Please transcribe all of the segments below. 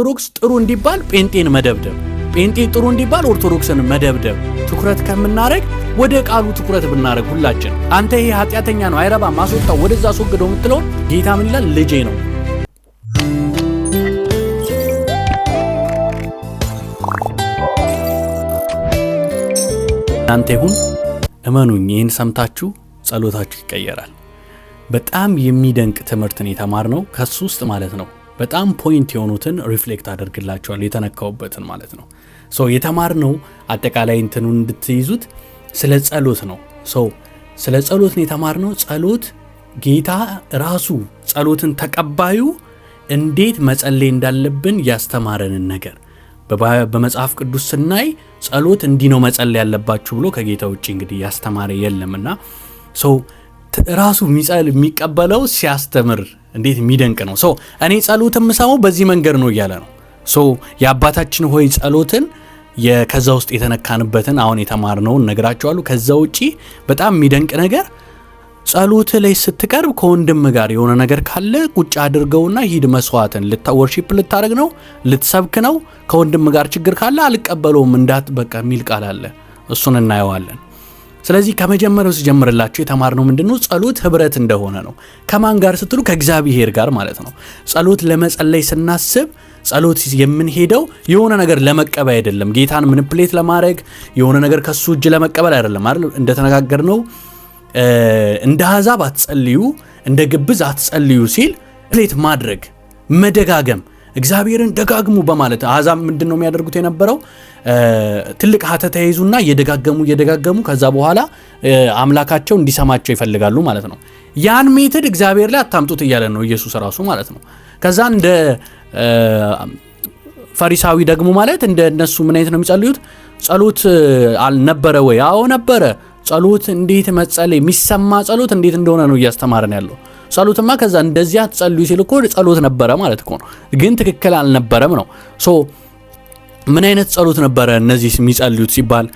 ኦርቶዶክስ ጥሩ እንዲባል ጴንጤን መደብደብ፣ ጴንጤ ጥሩ እንዲባል ኦርቶዶክስን መደብደብ ትኩረት ከምናረግ ወደ ቃሉ ትኩረት ብናረግ ሁላችን አንተ ይሄ ኃጢያተኛ ነው አይረባ ማስወጣው ወደዛ አስወግደው የምትለው ጌታ ምን ይላል? ልጄ ነው። አንተ ይሁን እመኑኝ፣ ይህን ሰምታችሁ ጸሎታችሁ ይቀየራል። በጣም የሚደንቅ ትምህርትን የተማርነው ከሱ ውስጥ ማለት ነው። በጣም ፖይንት የሆኑትን ሪፍሌክት አደርግላችኋል፣ የተነካውበትን ማለት ነው። የተማርነው አጠቃላይ እንትኑን እንድትይዙት ስለ ጸሎት ነው። ስለ ጸሎት ነው የተማርነው። ጸሎት ጌታ ራሱ ጸሎትን ተቀባዩ እንዴት መጸለይ እንዳለብን ያስተማረንን ነገር በመጽሐፍ ቅዱስ ስናይ ጸሎት እንዲህ ነው መጸለይ ያለባችሁ ብሎ ከጌታ ውጪ እንግዲህ ያስተማረ የለምና ራሱ የሚቀበለው ሲያስተምር እንዴት የሚደንቅ ነው። እኔ ጸሎትን የምሰማው በዚህ መንገድ ነው እያለ ነው። የአባታችን ሆይ ጸሎትን ከዛ ውስጥ የተነካንበትን አሁን የተማርነውን ነግራችኋለሁ። ከዛ ውጪ በጣም የሚደንቅ ነገር ጸሎት ላይ ስትቀርብ ከወንድም ጋር የሆነ ነገር ካለ ቁጭ አድርገውና ሂድ መስዋዕትን ወርሺፕ ልታረግ ነው ልትሰብክ ነው ከወንድም ጋር ችግር ካለ አልቀበለውም እንዳትበቃ የሚል ቃል አለ። እሱን እናየዋለን። ስለዚህ ከመጀመሪያው ሲጀምርላችሁ የተማርነው ምንድነው? ጸሎት ህብረት እንደሆነ ነው። ከማን ጋር ስትሉ ከእግዚአብሔር ጋር ማለት ነው። ጸሎት ለመጸለይ ስናስብ ጸሎት የምንሄደው የሆነ ነገር ለመቀበል አይደለም። ጌታን ምንፕሌት ለማድረግ የሆነ ነገር ከሱ እጅ ለመቀበል አይደለም አይደል? እንደተነጋገርነው እንደ አሕዛብ አትጸልዩ፣ እንደ ግብዝ አትጸልዩ ሲል ፕሌት ማድረግ መደጋገም፣ እግዚአብሔርን ደጋግሙ በማለት አሕዛብ ምንድነው የሚያደርጉት የነበረው? ትልቅ ሀተታ ይዙና እየደጋገሙ ከዛ በኋላ አምላካቸው እንዲሰማቸው ይፈልጋሉ ማለት ነው። ያን ሜተድ እግዚአብሔር ላይ አታምጡት እያለ ነው ኢየሱስ ራሱ ማለት ነው። ከዛ እንደ ፈሪሳዊ ደግሞ ማለት እንደ እነሱ ምን አይነት ነው የሚጸልዩት? ጸሎት አልነበረ ወይ? አዎ ነበረ። ጸሎት እንዴት መጸለይ የሚሰማ ጸሎት እንዴት እንደሆነ ነው እያስተማረን ያለው። ጸሎትማ ከዛ እንደዚያ ጸልዩ ሲል እኮ ጸሎት ነበረ ማለት እኮ ነው። ግን ትክክል አልነበረም ነው። ምን አይነት ጸሎት ነበረ እነዚህ የሚጸልዩት ሲባል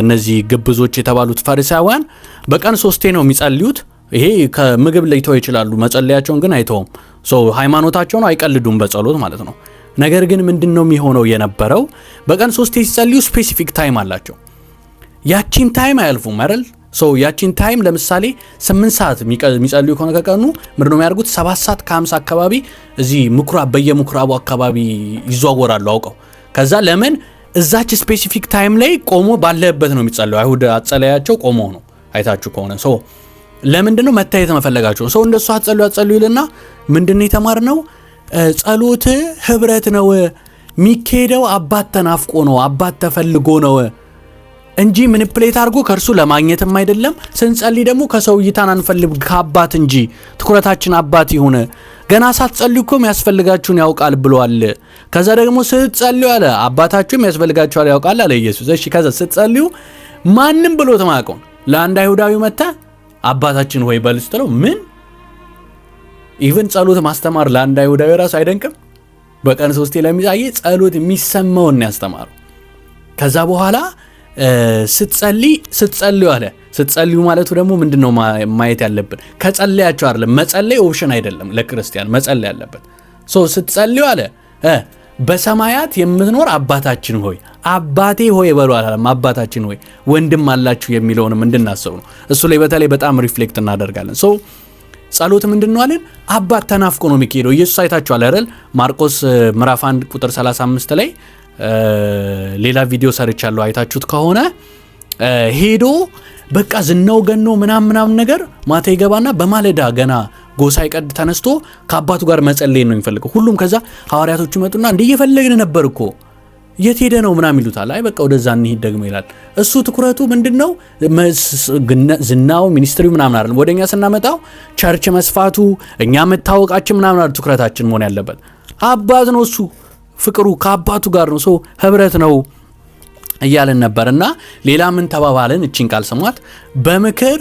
እነዚህ ግብዞች የተባሉት ፈሪሳውያን በቀን 3 ነው የሚጸልዩት። ይሄ ከምግብ ለይተው ይችላሉ፣ መጸለያቸውን ግን አይተውም። ሃይማኖታቸውን አይቀልዱም በጸሎት ማለት ነው። ነገር ግን ምንድነው የሚሆነው የነበረው? በቀን 3 ሲጸልዩ ስፔሲፊክ ታይም አላቸው። ያቺን ታይም አያልፉም አይደል? ያቺን ታይም ለምሳሌ 8 ሰዓት የሚጸልዩ ከሆነ ከቀኑ ምንድነው የሚያደርጉት? 7 ሰዓት ከ50 አካባቢ እዚህ ምኩራብ በየምኩራቡ አካባቢ ይዟወራሉ አውቀው። ከዛ ለምን እዛች ስፔሲፊክ ታይም ላይ ቆሞ ባለበት ነው የሚጸልዩ። አይሁድ አጸለያቸው ቆሞ ነው አይታችሁ ከሆነ ለምንድነው መታየት መፈለጋቸው? እንደሱ አጸልዩ ይልና ምንድነው የተማርነው? ጸሎት ህብረት ነው የሚካሄደው። አባት ተናፍቆ ነው፣ አባት ተፈልጎ ነው እንጂ ምንፕሌት አድርጎ ከእርሱ ለማግኘትም አይደለም። ስንጸልይ ደግሞ ከሰው እይታን አንፈልግ ከአባት እንጂ ትኩረታችን አባት ይሁን። ገና ሳትጸልዩ እኮ የሚያስፈልጋችሁን ያውቃል ብሏል። ከዛ ደግሞ ስትጸልዩ አለ አባታችሁ የሚያስፈልጋችኋል ያውቃል አለ ኢየሱስ። እሺ ከዛ ስትጸልዩ ማንም ብሎ ተማቀው ለአንድ አይሁዳዊ መጣ አባታችን ሆይ በል ስትለው ምን ኢቭን ጸሎት ማስተማር ለአንድ አይሁዳዊ ራሱ አይደንቅም? በቀን 3 ለሚጻየ ጸሎት የሚሰማውን ያስተማሩ። ከዛ በኋላ ስትጸልዩ አለ። ስትጸልዩ ማለቱ ደግሞ ምንድነው ማየት ያለብን? ከጸለያችሁ አይደለም መጸለይ ኦፕሽን አይደለም ለክርስቲያን መጸለይ ያለበት። ስትጸልዩ አለ በሰማያት የምትኖር አባታችን ሆይ አባቴ ሆይ በሉ አላለም። አባታችን ሆይ ወንድም አላችሁ የሚለውንም እንድናስብ ነው። እሱ ላይ በተለይ በጣም ሪፍሌክት እናደርጋለን። ጸሎት ምንድነው አለን? አባት ተናፍቆ ነው የሚካሄደው። ኢየሱስ አይታችኋል አይደል? ማርቆስ ምዕራፍ 1 ቁጥር 35 ላይ ሌላ ቪዲዮ ሰርቻለሁ አይታችሁት ከሆነ ሄዶ በቃ ዝናው ገኖ ምናምን ነገር ማታ ይገባና በማለዳ ገና ጎሳ ይቀድ ተነስቶ ከአባቱ ጋር መጸለይ ነው የሚፈልገው ሁሉም። ከዛ ሐዋርያቶቹ መጡና እንዴ እየፈለግን ነበር እኮ የት ሄደ ነው ምናምን ይሉታል። አይ በቃ ወደዛ እንሂድ ደግሞ ይላል። እሱ ትኩረቱ ምንድነው? ዝናው ሚኒስትሪው ምናምን አይደለም። ወደኛ ስናመጣው ቸርች መስፋቱ እኛ መታወቃችን ምናምን አይደል ትኩረታችን መሆን ያለበት። አባት ነው እሱ፣ ፍቅሩ ከአባቱ ጋር ነው። ህብረት ነው እያለን ነበርና ሌላ ምን ተባባልን? እቺን ቃል ስሟት። በምክር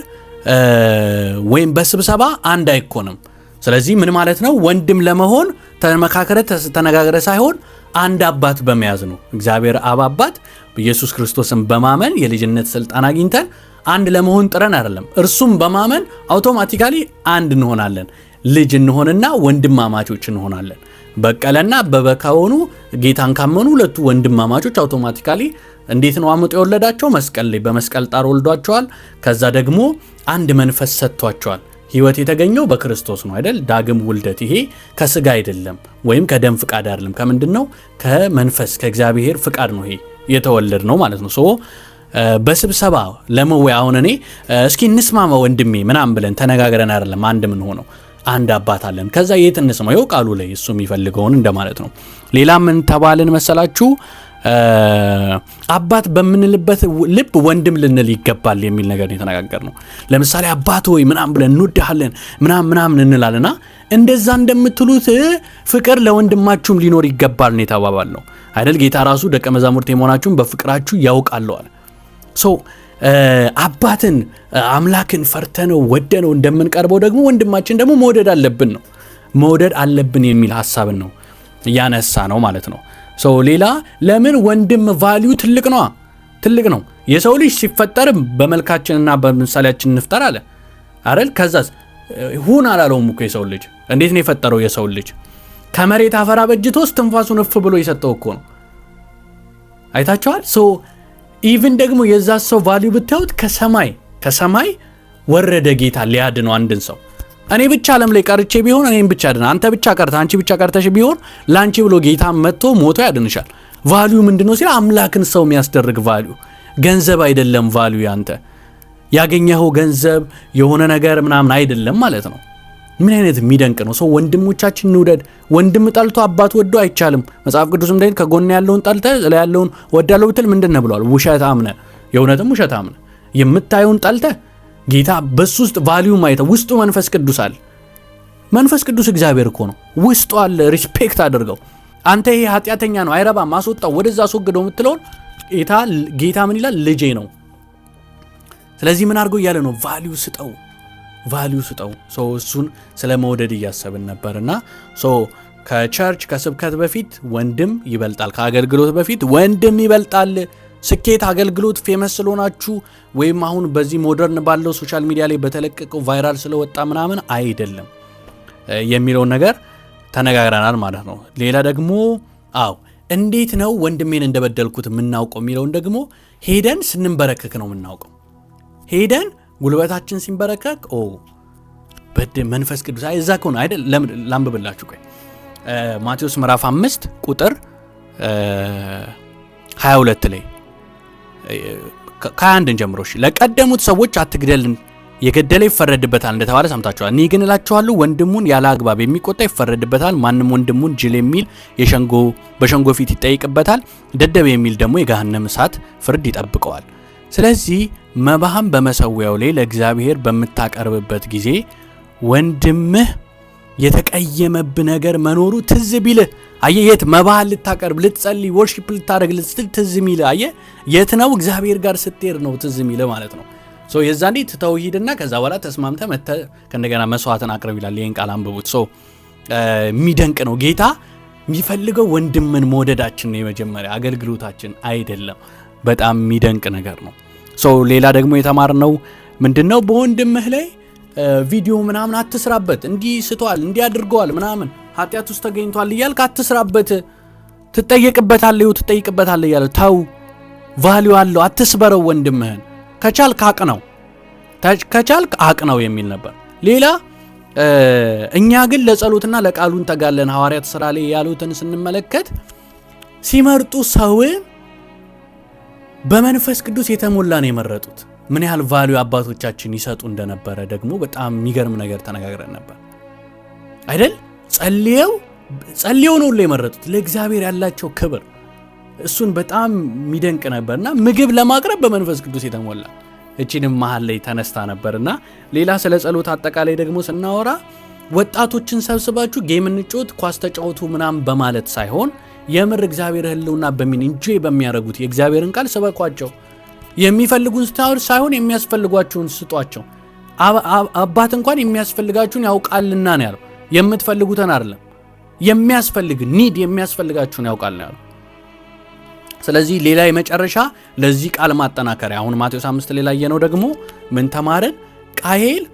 ወይም በስብሰባ አንድ አይኮንም። ስለዚህ ምን ማለት ነው? ወንድም ለመሆን ተመካከረ ተነጋገረ ሳይሆን አንድ አባት በመያዝ ነው። እግዚአብሔር አብ አባት በኢየሱስ ክርስቶስን በማመን የልጅነት ስልጣን አግኝተን አንድ ለመሆን ጥረን አይደለም። እርሱም በማመን አውቶማቲካሊ አንድ እንሆናለን። ልጅ እንሆንና ወንድማማቾች እንሆናለን። በቀለና አበበ ከሆኑ ጌታን ካመኑ ሁለቱ ወንድማማቾች አውቶማቲካሊ እንዴት ነው አምጦ የወለዳቸው? መስቀል ላይ በመስቀል ጣር ወልዷቸዋል። ከዛ ደግሞ አንድ መንፈስ ሰጥቷቸዋል። ህይወት የተገኘው በክርስቶስ ነው አይደል? ዳግም ውልደት ይሄ ከስጋ አይደለም ወይም ከደም ፍቃድ አይደለም። ከምንድን ነው? ከመንፈስ ከእግዚአብሔር ፍቃድ ነው ይሄ የተወለድ ነው ማለት ነው። ሶ በስብሰባ ለመወያ አሁን እኔ እስኪ እንስማማ ወንድሜ ምናምን ብለን ተነጋግረን አይደለም አንድ ምን ሆነው አንድ አባት አለን። ከዛ የት እንስማው? ይኸው ቃሉ ላይ እሱ የሚፈልገውን እንደማለት ነው። ሌላ ምን ተባልን መሰላችሁ? አባት በምንልበት ልብ ወንድም ልንል ይገባል የሚል ነገር ነው የተነጋገርነው። ለምሳሌ አባት ሆይ ምናምን ብለን እንወድሃለን ምናምን እንላለና እንደዛ እንደምትሉት ፍቅር ለወንድማችሁም ሊኖር ይገባል ነው የተባባልነው አይደል? ጌታ ራሱ ደቀ መዛሙርት የመሆናችሁን በፍቅራችሁ ያውቃል አለ። ሶ አባትን አምላክን ፈርተነው ወደነው እንደምንቀርበው ደግሞ ወንድማችን ደግሞ መውደድ አለብን የሚል ሐሳብን ነው ያነሳ ነው ማለት ነው። ሶ ሌላ ለምን ወንድም ቫልዩ ትልቅ ነው። የሰው ልጅ ሲፈጠርም በመልካችንና በምሳሌያችን እንፍጠር አለ አይደል? ከዛስ ሁን አላለውም እኮ የሰው ልጅ እንዴት ነው የፈጠረው? የሰው ልጅ ከመሬት አፈር አበጅቶ ትንፋሱን እፍ ብሎ የሰጠው እኮ ነው። አይታችኋል? ሶ ኢቭን ደግሞ የዛ ሰው ቫልዩ ብታዩት ከሰማይ ወረደ ጌታ ሊያድነው አንድን ሰው። እኔ ብቻ ዓለም ላይ ቀርቼ ቢሆን እኔም ብቻ አድና፣ አንተ ብቻ ቀርተህ አንቺ ብቻ ቀርተሽ ቢሆን ላንቺ ብሎ ጌታ መጥቶ ሞቶ ያድንሻል። ቫልዩ ምንድነው ሲል አምላክን ሰው የሚያስደርግ ቫልዩ፣ ገንዘብ አይደለም ቫልዩ። ያንተ ያገኘኸው ገንዘብ የሆነ ነገር ምናምን አይደለም ማለት ነው። ምን አይነት የሚደንቅ ነው! ሰው ወንድሞቻችን እንውደድ። ወንድም ጠልቶ አባት ወዶ አይቻልም። መጽሐፍ ቅዱስም ላይ ከጎን ያለውን ጠልተ ላይ ያለውን ወዳለው ብትል ምንድነው ብሏል? ውሸታም ነህ። የእውነትም ውሸታም ነህ። የምታየውን ጠልተ ጌታ በሱ ውስጥ ቫልዩ ማይተ ውስጡ መንፈስ ቅዱስ አለ። መንፈስ ቅዱስ እግዚአብሔር እኮ ነው ውስጡ አለ። ሪስፔክት አድርገው። አንተ ይሄ ኃጢአተኛ ነው አይረባም ማስወጣው ወደዛ አስወግደው የምትለውን ጌታ ምን ይላል? ልጄ ነው። ስለዚህ ምን አድርገው እያለ ነው? ቫልዩ ስጠው። ሶ እሱን ስለ መውደድ እያሰብን ነበርና ሶ ከቸርች ከስብከት በፊት ወንድም ይበልጣል፣ ከአገልግሎት በፊት ወንድም ይበልጣል። ስኬት፣ አገልግሎት ፌመስ ስለሆናችሁ ወይም አሁን በዚህ ሞደርን ባለው ሶሻል ሚዲያ ላይ በተለቀቀው ቫይራል ስለወጣ ምናምን አይደለም የሚለውን ነገር ተነጋግረናል ማለት ነው። ሌላ ደግሞ እንዴት ነው ወንድሜን እንደበደልኩት የምናውቀው የሚለውን ደግሞ ሄደን ስንንበረከክ ነው የምናውቀው። ሄደን ጉልበታችን ሲንበረከክ መንፈስ ቅዱስ እዛ ከሆነ አይደል? ላንብብላችሁ። ቆይ ማቴዎስ ምዕራፍ 5 ቁጥር 22 ላይ ከአንድን ጀምሮ ለቀደሙት ሰዎች አትግደል፣ የገደለ ይፈረድበታል እንደተባለ ሰምታችኋል። እኔ ግን እላችኋለሁ ወንድሙን ያለ አግባብ የሚቆጣ ይፈረድበታል። ማንም ወንድሙን ጅል የሚል በሸንጎ ፊት ይጠይቅበታል። ደደብ የሚል ደግሞ የገሃነም እሳት ፍርድ ይጠብቀዋል። ስለዚህ መባህም በመሰዊያው ላይ ለእግዚአብሔር በምታቀርብበት ጊዜ ወንድምህ የተቀየመብ ነገር መኖሩ ትዝ ቢልህ፣ አየ የት መባህን ልታቀርብ ልትጸልይ ወርሺፕ ልታደርግ ልትል ትዝ ሚልህ፣ አየ የት ነው? እግዚአብሔር ጋር ስትሄድ ነው ትዝ ሚልህ ማለት ነው። ሶ የዛንዴ ትተውሂድና ከዛ በኋላ ተስማምተህ መተህ ከእንደገና መስዋዕትን አቅርብ ይላል። ይህን ቃል አንብቡት። ሶ የሚደንቅ ነው። ጌታ የሚፈልገው ወንድምን መውደዳችን ነው የመጀመሪያ አገልግሎታችን አይደለም። በጣም የሚደንቅ ነገር ነው። ሶ ሌላ ደግሞ የተማርነው ምንድነው? በወንድምህ ላይ ቪዲዮ ምናምን አትስራበት። እንዲህ ስቷል፣ እንዲህ አድርገዋል ምናምን ኃጢአት ውስጥ ተገኝቷል እያልክ አትስራበት። ትጠየቅበታለህ እያለ ተው። ቫልዩ አለው። አትስበረው ወንድምህን። ከቻልክ አቅነው የሚል ነበር። ሌላ እኛ ግን ለጸሎትና ለቃሉ እንተጋለን። ሐዋርያት ሥራ ላይ ያሉትን ስንመለከት ሲመርጡ ሰው በመንፈስ ቅዱስ የተሞላ ነው የመረጡት። ምን ያህል ቫልዩ አባቶቻችን ይሰጡ እንደነበረ ደግሞ በጣም የሚገርም ነገር ተነጋግረን ነበር አይደል? ጸልየው ነው የመረጡት ለእግዚአብሔር ያላቸው ክብር፣ እሱን በጣም የሚደንቅ ነበርና ምግብ ለማቅረብ በመንፈስ ቅዱስ የተሞላ እቺንም መሃል ላይ ተነስታ ነበርና ሌላ ስለ ጸሎት አጠቃላይ ደግሞ ስናወራ ወጣቶችን ሰብስባችሁ ጌም እንጫወት ኳስ ተጫወቱ ምናምን በማለት ሳይሆን የምር እግዚአብሔር ህልውና ኢንጆይ በሚያደርጉት የእግዚአብሔርን ቃል ሰበኳቸው። የሚፈልጉን ሳይሆን የሚያስፈልጓቸውን ስጧቸው። አባት እንኳን የሚያስፈልጋችሁን ያውቃልና ነው ያለው። የምትፈልጉትን አይደለም፣ የሚያስፈልጋችሁን ያውቃል ነው ያለው። ስለዚህ ሌላ የመጨረሻ ለዚህ ቃል ማጠናከሪያ አሁን ማቴዎስ 5 ላይ ያየነው ደግሞ ምን ተማረን? ቃየል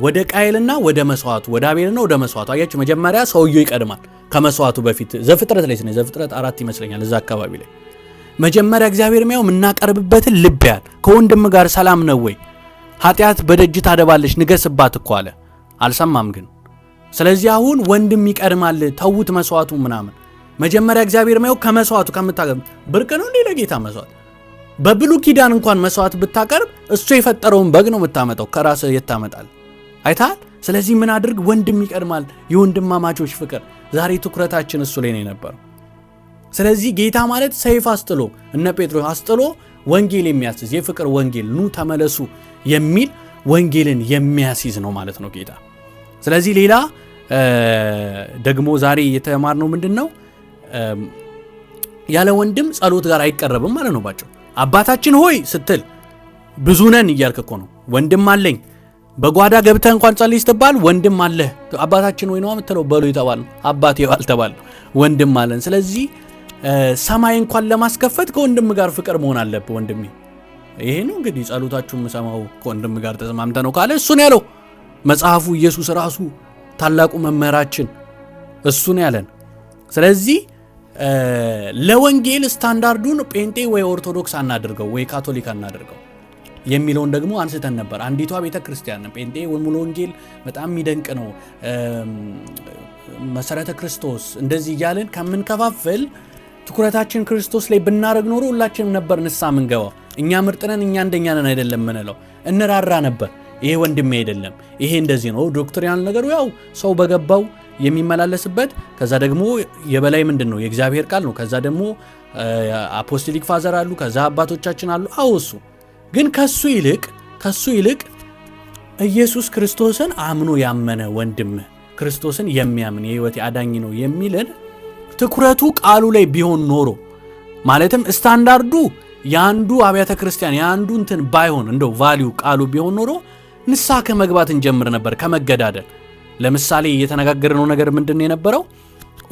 ወደ ቃየልና ወደ መስዋዕቱ ወደ አቤልና ወደ መስዋዕቱ አያችሁ መጀመሪያ ሰውየው ይቀድማል ከመስዋዕቱ በፊት ዘፍጥረት ላይ ነው ዘፍጥረት 4 ይመስለኛል እዛ አካባቢ ላይ መጀመሪያ እግዚአብሔር የሚያው ምናቀርብበትን ልብ ያል ከወንድም ጋር ሰላም ነው ወይ ኃጢአት በደጅ ታደባለች ንገስባት እኮ አለ አልሰማም ግን ስለዚህ አሁን ወንድም ይቀድማል ተውት መስዋዕቱ ምናምን መጀመሪያ እግዚአብሔር የሚያው ከመስዋዕቱ ከምታቀርብ ብርቅ ነው እንዴ ለጌታ መስዋዕት በብሉይ ኪዳን እንኳን መስዋዕት ብታቀርብ እሱ የፈጠረውን በግ ነው የምታመጣው ከራስ የታመጣል አይታል ስለዚህ ምን አድርግ ወንድም ይቀድማል የወንድማማቾች ፍቅር ዛሬ ትኩረታችን እሱ ላይ ነው የነበረው ስለዚህ ጌታ ማለት ሰይፍ አስጥሎ እነ ጴጥሮስ አስጥሎ ወንጌል የሚያስይዝ የፍቅር ወንጌል ኑ ተመለሱ የሚል ወንጌልን የሚያስይዝ ነው ማለት ነው ጌታ ስለዚህ ሌላ ደግሞ ዛሬ የተማርነው ምንድነው ያለ ወንድም ጸሎት ጋር አይቀርብም ማለት ነው ባጭሩ አባታችን ሆይ ስትል ብዙ ነን እያልክ እኮ ነው ወንድም አለኝ በጓዳ ገብተህ እንኳን ጸልይ ስትባል ወንድም አለ አባታችን ሆይ ነው የምትለው በሉ ይተባል አባቴ ያልተባል ወንድም አለን ስለዚህ ሰማይ እንኳን ለማስከፈት ከወንድም ጋር ፍቅር መሆን አለበት ወንድሜ ይሄ ነው እንግዲህ ጸሎታችሁን መሰማው ከወንድም ጋር ተስማምተ ነው ካለ እሱ ነው ያለው መጽሐፉ ኢየሱስ ራሱ ታላቁ መምህራችን እሱ ነው ያለን ስለዚህ ለወንጌል ስታንዳርዱን ጴንጤ ወይ ኦርቶዶክስ አናድርገው ወይ ካቶሊክ አናድርገው የሚለውን ደግሞ አንስተን ነበር አንዲቷ ቤተክርስቲያን ጴንጤ ሙሉ ወንጌል በጣም የሚደንቅ ነው መሰረተ ክርስቶስ እንደዚህ እያልን ከምን ከፋፈል ትኩረታችን ክርስቶስ ላይ ብናረግ ኖሮ ሁላችንም ነበር ንስሐ ምንገባው እኛ ምርጥነን እኛ እንደኛ ነን አይደለም ምንለው እንራራ ነበር ይሄ ወንድሜ አይደለም ይሄ እንደዚህ ነው ዶክትሪናል ነገሩ ያው ሰው በገባው የሚመላለስበት ከዛ ደግሞ የበላይ ምንድነው የእግዚአብሔር ቃል ነው ከዛ ደግሞ አፖስቶሊክ ፋዘር አሉ ከዛ አባቶቻችን አሉ አውሱ ግን ከሱ ይልቅ ኢየሱስ ክርስቶስን አምኖ ያመነ ወንድም ክርስቶስን የሚያምን የህይወት አዳኝ ነው የሚልን ትኩረቱ ቃሉ ላይ ቢሆን ኖሮ ማለትም ስታንዳርዱ ያንዱ አብያተ ክርስቲያን ያንዱ እንትን ባይሆን እንደው ቫልዩ ቃሉ ቢሆን ኖሮ ንስሐ ከመግባት እንጀምር ነበር ከመገዳደል ለምሳሌ እየተነጋገርነው ነገር ምንድነው የነበረው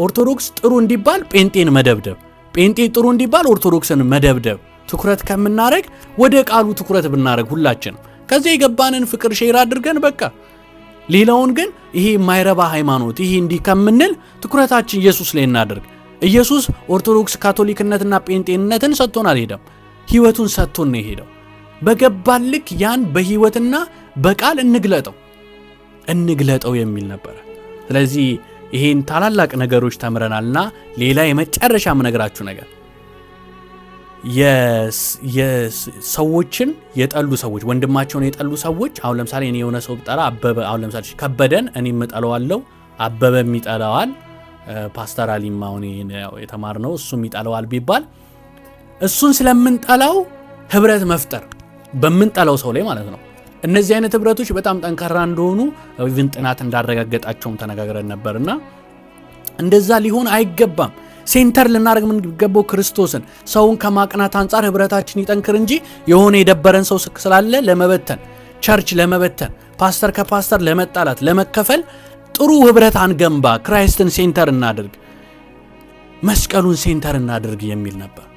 ኦርቶዶክስ ጥሩ እንዲባል ጴንጤን መደብደብ ጴንጤ ጥሩ እንዲባል ኦርቶዶክስን መደብደብ ትኩረት ከምናረግ ወደ ቃሉ ትኩረት ብናረግ ሁላችን ከዚህ የገባንን ፍቅር ሼር አድርገን በቃ ሌላውን ግን ይሄ ማይረባ ሃይማኖት ይሄ እንዲ ከምንል ትኩረታችን ኢየሱስ ላይ እናደርግ ኢየሱስ ኦርቶዶክስ ካቶሊክነትና ጴንጤነትን ሰጥቶን አልሄደም ህይወቱን ሰጥቶን ነው የሄደው በገባልክ ያን በህይወትና በቃል እንግለጠው የሚል ነበር ስለዚህ ይሄን ታላላቅ ነገሮች ተምረናልና ሌላ የመጨረሻ ምነግራችሁ ነገር የሰዎችን የጠሉ ሰዎች ወንድማቸውን የጠሉ ሰዎች አሁን ለምሳሌ እኔ የሆነ ሰው ብጠራ አበበ አሁን ለምሳሌ ከበደን እኔ መጠለዋለሁ አበበ የሚጠላዋል ፓስተር አሊማውን የተማርነው እሱ የሚጠላዋል ቢባል እሱን ስለምንጠላው ህብረት መፍጠር በምንጠላው ሰው ላይ ማለት ነው እነዚህ አይነት ህብረቶች በጣም ጠንካራ እንደሆኑ ኢቭን ጥናት እንዳረጋገጣቸውም ተነጋግረን ነበርና እንደዛ ሊሆን አይገባም ሴንተር ልናደርግ ምን ገባው ክርስቶስን ሰውን ከማቅናት አንፃር ህብረታችን ይጠንክር እንጂ የሆነ የደበረን ሰው ስላለ ለመበተን ቸርች ለመበተን ፓስተር ከፓስተር ለመጣላት ለመከፈል ጥሩ ህብረት አንገንባ ክራይስትን ሴንተር እናድርግ መስቀሉን ሴንተር እናድርግ የሚል ነበር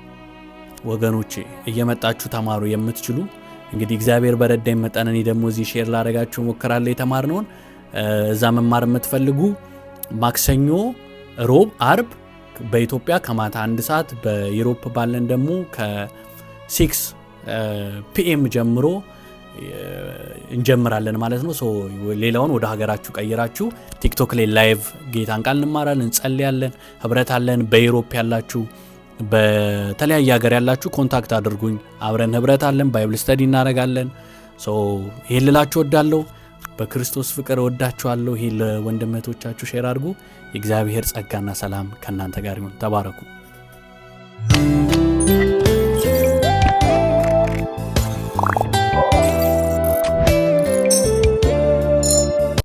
ወገኖቼ እየመጣችሁ ተማሩ የምትችሉ እንግዲህ እግዚአብሔር በረዳኝ መጠን እኔ ደግሞ እዚህ ሼር ላደርጋችሁ ሞክራለሁ የተማርነውን እዛ መማር የምትፈልጉ ማክሰኞ ሮብ አርብ በኢትዮጵያ ከማታ 1 ሰዓት በዩሮፕ ባለን ደግሞ ከ6 ፒኤም ጀምሮ እንጀምራለን ማለት ነው ሌላውን ወደ ሀገራችሁ ቀይራችሁ ቲክቶክ ላይ ላይቭ ጌታን ቃል እንማራለን እንጸልያለን ህብረት አለን በዩሮፕ ያላችሁ በተለያየ ሀገር ያላችሁ ኮንታክት አድርጉኝ አብረን ህብረት አለን ባይብል ስተዲ እናደርጋለን ይሄን ልላችሁ ወዳለሁ በክርስቶስ ፍቅር ወዳችኋለሁ ይሄ ለወንድሞቻችሁ ሼር አድርጉ የእግዚአብሔር ጸጋና ሰላም ከናንተ ጋር ይሁን ተባረኩ